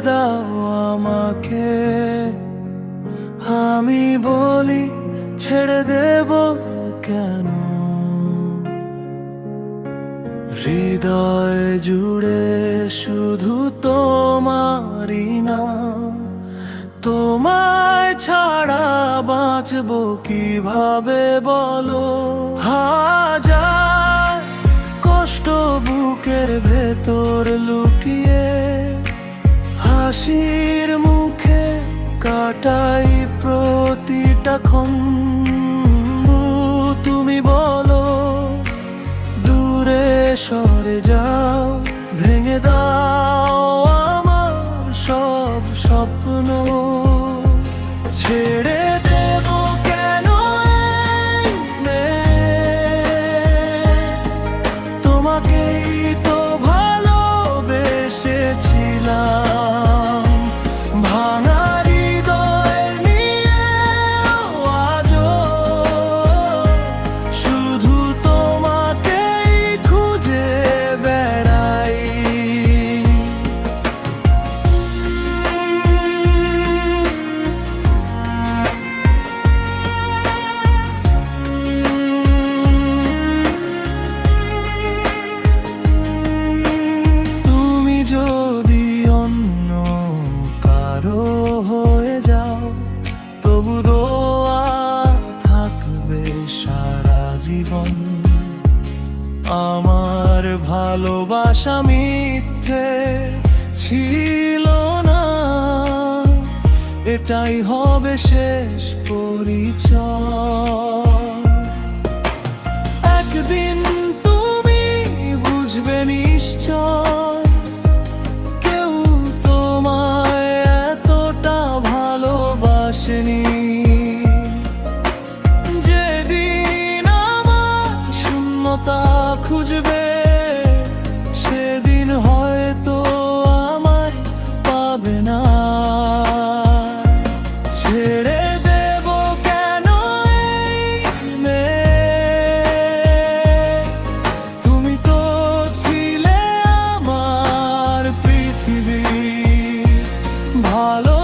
দাও আমাকে। আমি বলি ছেড়ে দেব কেন? হৃদয় জুড়ে শুধু তোমারই নাম। তোমায় ছাড়া বাঁচবো কিভাবে বলো? হাজার কষ্ট বুকের ভেতর লুকিয়ে হাসির মুখে কাটাই প্রতিটা ক্ষণ। তুমি বলো দূরে সরে যাও, ভেঙে দাও আমার সব স্বপ্ন। ছেড়ে দেব কেন এই মেয়ে? তোমাকেই তো ভালোবেসেছিলাম। ভাঙা হৃদয় নিয়ে আজও শুধু তোমাকেই খুঁজে বেড়াই। তুমি যদি অন্য কারো হয়ে যাও, তবু দোয়া থাকবে সারা জীবন। আমার ভালোবাসা মিথ্যে ছিল না, এটাই হবে শেষ পরিচয়। একদিন তুমি বুঝবে নিশ্চয়, কেউ তোমায় এতটা ভালোবাসেনি। যেদিন আমার শূন্যতা খুঁজবে, সেদিন হয়তো আমায় পাবে না। ছেড়ে দেব কেন এই মেয়ে? তুমি তো ছিলে আমার পৃথিবী। ভালো